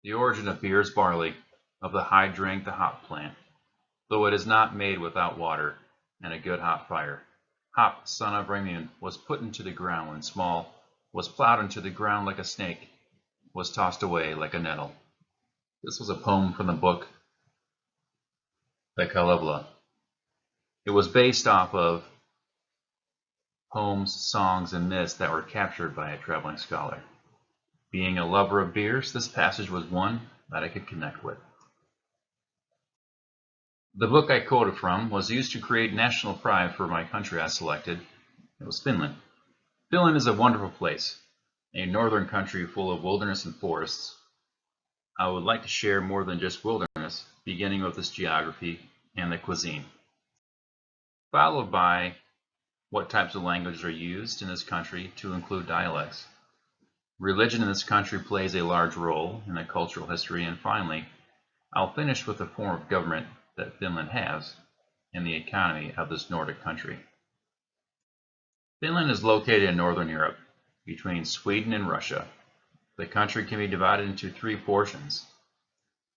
The origin of beer is barley, of the high drink the hop plant, though it is not made without water and a good hot fire. Hop, son of Remion, was put into the ground when small, was plowed into the ground like a snake, was tossed away like a nettle. This was a poem from the book The Caligula. It was based off of poems, songs, and myths that were captured by a traveling scholar. Being a lover of beers, this passage was one that I could connect with. The book I quoted from was used to create national pride for my country I selected. It was Finland. Finland is a wonderful place, a northern country full of wilderness and forests. I would like to share more than just wilderness, beginning with its geography and the cuisine, followed by what types of languages are used in this country to include dialects. Religion in this country plays a large role in the cultural history, and finally, I'll finish with the form of government that Finland has and the economy of this Nordic country. Finland is located in Northern Europe, between Sweden and Russia. The country can be divided into three portions.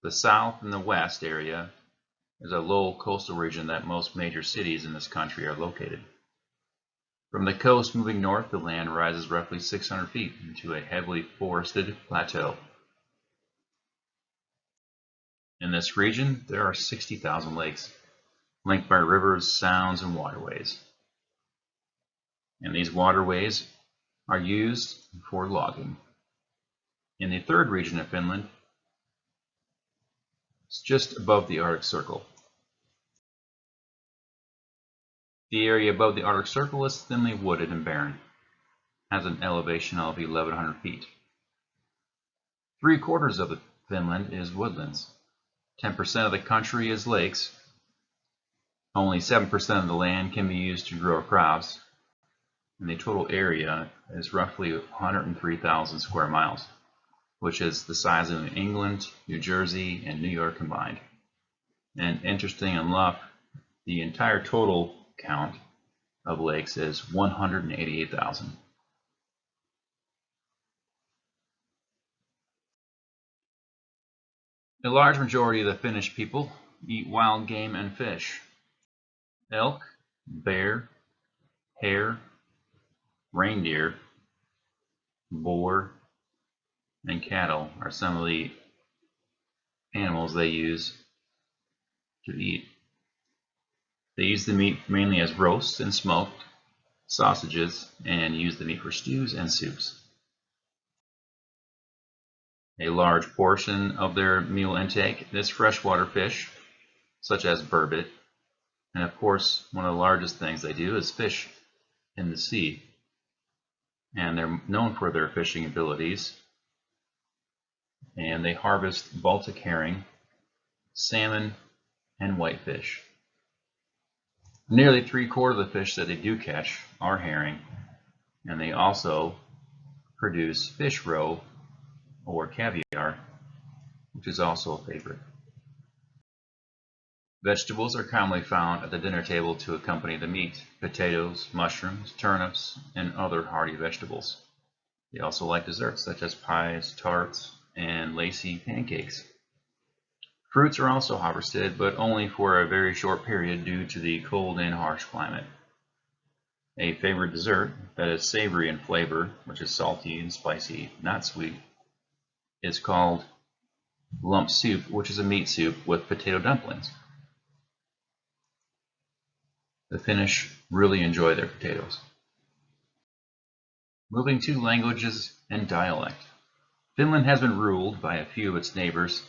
The south and the west area is a low coastal region that most major cities in this country are located. From the coast moving north, the land rises roughly 600 feet into a heavily forested plateau. In this region, there are 60,000 lakes, linked by rivers, sounds, and waterways. And these waterways are used for logging. In the third region of Finland, it's just above the Arctic Circle. The area above the Arctic Circle is thinly wooded and barren, has an elevation of 1,100 feet. 3/4 of Finland is woodlands. 10% of the country is lakes. Only 7% of the land can be used to grow crops, and the total area is roughly 103,000 square miles, which is the size of New England, New Jersey, and New York combined. And interesting enough, the entire total count of lakes is 188,000. A large majority of the Finnish people eat wild game and fish. Elk, bear, hare, reindeer, boar, and cattle are some of the animals they use to eat. They use the meat mainly as roasts and smoked, sausages, and use the meat for stews and soups. A large portion of their meal intake is freshwater fish, such as burbot, and of course, one of the largest things they do is fish in the sea, and they're known for their fishing abilities, and they harvest Baltic herring, salmon, and whitefish. Nearly 3/4 of the fish that they do catch are herring, and they also produce fish roe or caviar, which is also a favorite. Vegetables are commonly found at the dinner table to accompany the meat: potatoes, mushrooms, turnips, and other hearty vegetables. They also like desserts such as pies, tarts, and lacy pancakes. Fruits are also harvested, but only for a very short period due to the cold and harsh climate. A favorite dessert that is savory in flavor, which is salty and spicy, not sweet, is called lump soup, which is a meat soup with potato dumplings. The Finnish really enjoy their potatoes. Moving to languages and dialect. Finland has been ruled by a few of its neighbors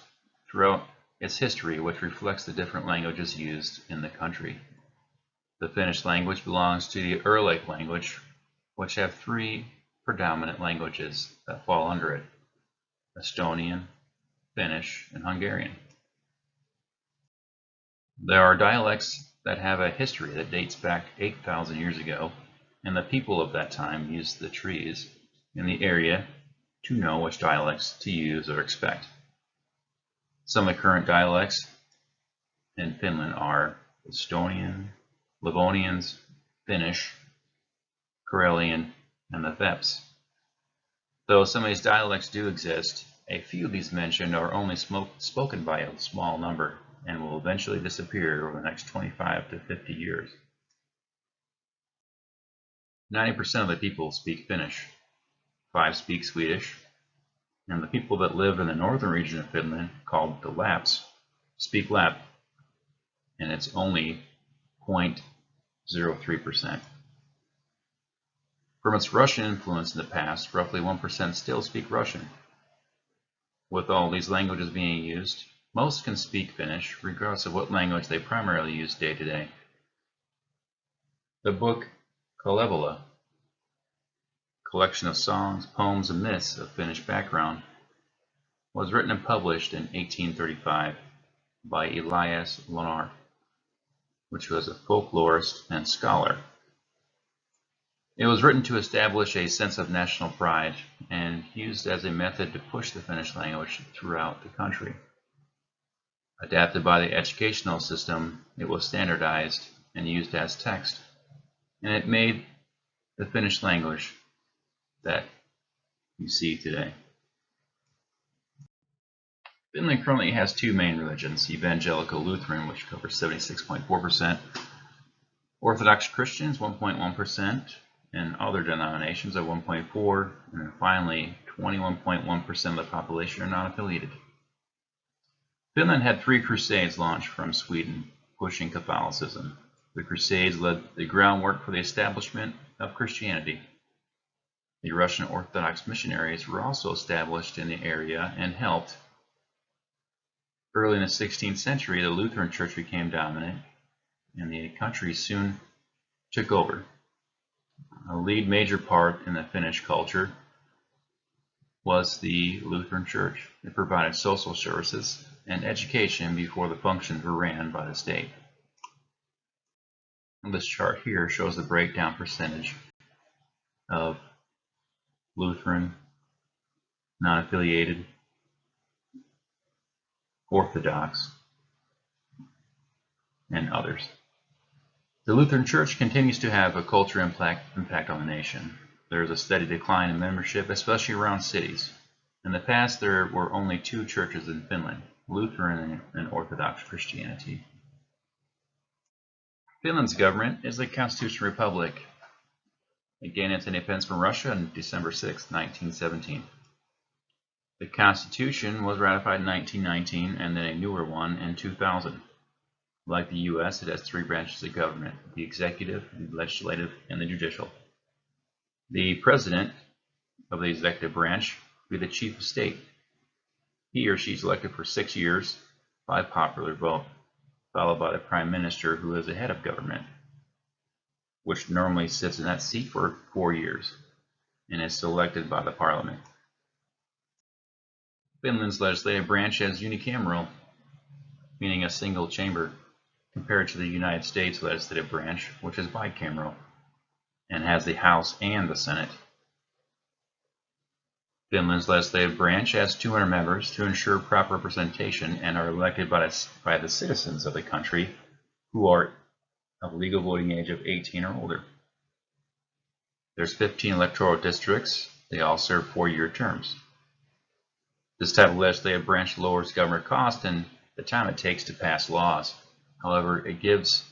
throughout its history, which reflects the different languages used in the country. The Finnish language belongs to the Uralic language, which have three predominant languages that fall under it: Estonian, Finnish, and Hungarian. There are dialects that have a history that dates back 8,000 years ago, and the people of that time used the trees in the area to know which dialects to use or expect. Some of the current dialects in Finland are Estonian, Livonians, Finnish, Karelian, and the Veps. Though some of these dialects do exist, A few of these mentioned are only spoken by a small number and will eventually disappear over the next 25 to 50 years. 90% of the people speak Finnish, 5 speak Swedish, and the people that live in the northern region of Finland, called the Lapps, speak Lapp, and it's only 0.03%. From its Russian influence in the past, roughly 1% still speak Russian. With all these languages being used, most can speak Finnish, regardless of what language they primarily use day to day. The book Kalevala, collection of songs, poems, and myths of Finnish background, was written and published in 1835 by Elias Lonar, which was a folklorist and scholar. It was written to establish a sense of national pride and used as a method to push the Finnish language throughout the country. Adapted by the educational system, it was standardized and used as text, and it made the Finnish language that you see today. Finland currently has 2 main religions: Evangelical Lutheran, which covers 76.4%, Orthodox Christians 1.1%, and other denominations of 1.4%, and then finally 21.1% of the population are non-affiliated. Finland had 3 crusades launched from Sweden, pushing Catholicism. The crusades laid the groundwork for the establishment of Christianity. The Russian Orthodox missionaries were also established in the area and helped. Early in the 16th century, the Lutheran Church became dominant, and the country soon took over. A lead major part in the Finnish culture was the Lutheran Church. It provided social services and education before the functions were ran by the state. And this chart here shows the breakdown percentage of Lutheran, non-affiliated, Orthodox, and others. The Lutheran Church continues to have a cultural impact on the nation. There is a steady decline in membership, especially around cities. In the past, there were only 2 churches in Finland, Lutheran and Orthodox Christianity. Finland's government is a constitutional republic. It gained its independence from Russia on December 6, 1917. The Constitution was ratified in 1919 and then a newer one in 2000. Like the U.S., it has 3 branches of government: the executive, the legislative, and the judicial. The president of the executive branch will be the chief of state. He or she is elected for 6 years by popular vote, followed by the prime minister, who is the head of government, which normally sits in that seat for 4 years and is selected by the parliament. Finland's legislative branch is unicameral, meaning a single chamber, compared to the United States legislative branch, which is bicameral and has the House and the Senate. Finland's legislative branch has 200 members to ensure proper representation and are elected by the citizens of the country who are of legal voting age of 18 or older. There's 15 electoral districts. They all serve 4-year terms. This type of legislative branch lowers government costs and the time it takes to pass laws. However, it gives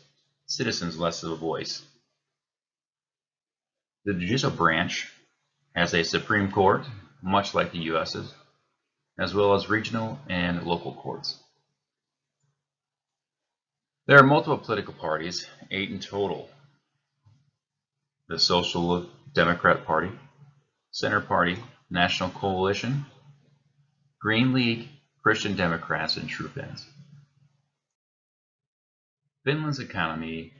citizens less of a voice. The judicial branch has a Supreme Court, much like the U.S.'s, as well as regional and local courts. There are multiple political parties, 8 in total: the Social Democrat Party, Center Party, National Coalition, Green League, Christian Democrats, and True Finns. Finland's economy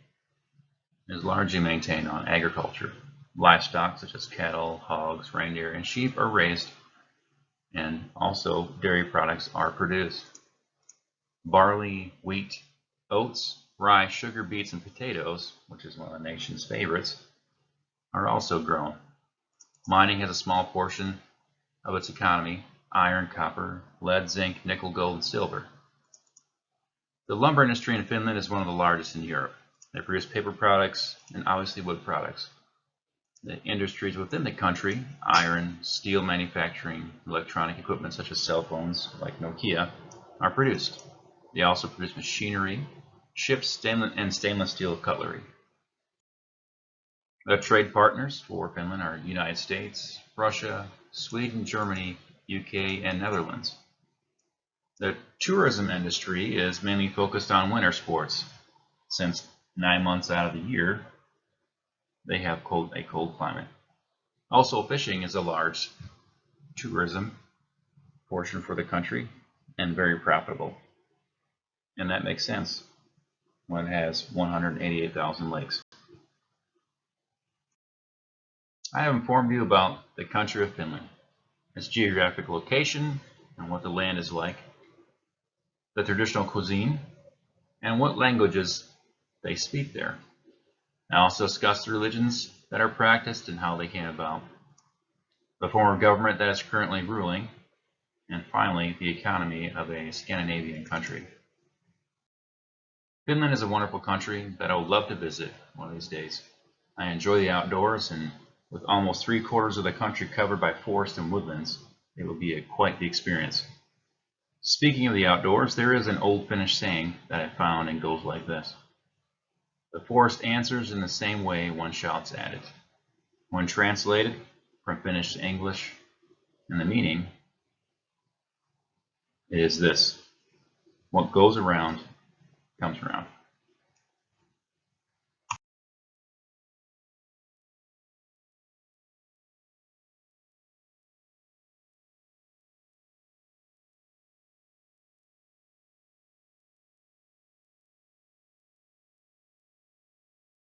is largely maintained on agriculture. Livestock such as cattle, hogs, reindeer, and sheep are raised, and also dairy products are produced. Barley, wheat, oats, rye, sugar beets, and potatoes, which is one of the nation's favorites, are also grown. Mining has a small portion of its economy: iron, copper, lead, zinc, nickel, gold, and silver. The lumber industry in Finland is one of the largest in Europe. They produce paper products and obviously wood products. The industries within the country, iron, steel manufacturing, electronic equipment such as cell phones like Nokia, are produced. They also produce machinery, ships, and stainless steel cutlery. The trade partners for Finland are United States, Russia, Sweden, Germany, UK, and Netherlands. The tourism industry is mainly focused on winter sports, since 9 months out of the year they have a cold climate. Also, fishing is a large tourism portion for the country and very profitable. And that makes sense when it has 188,000 lakes. I have informed you about the country of Finland, its geographic location and what the land is like, the traditional cuisine, and what languages they speak there. I also discussed the religions that are practiced and how they came about, the form of government that is currently ruling, and finally, the economy of a Scandinavian country. Finland is a wonderful country that I would love to visit one of these days. I enjoy the outdoors, and with almost 3/4 of the country covered by forest and woodlands, it will be quite the experience. Speaking of the outdoors, there is an old Finnish saying that I found and goes like this. The forest answers in the same way one shouts at it. When translated from Finnish to English, and the meaning is this: what goes around comes around.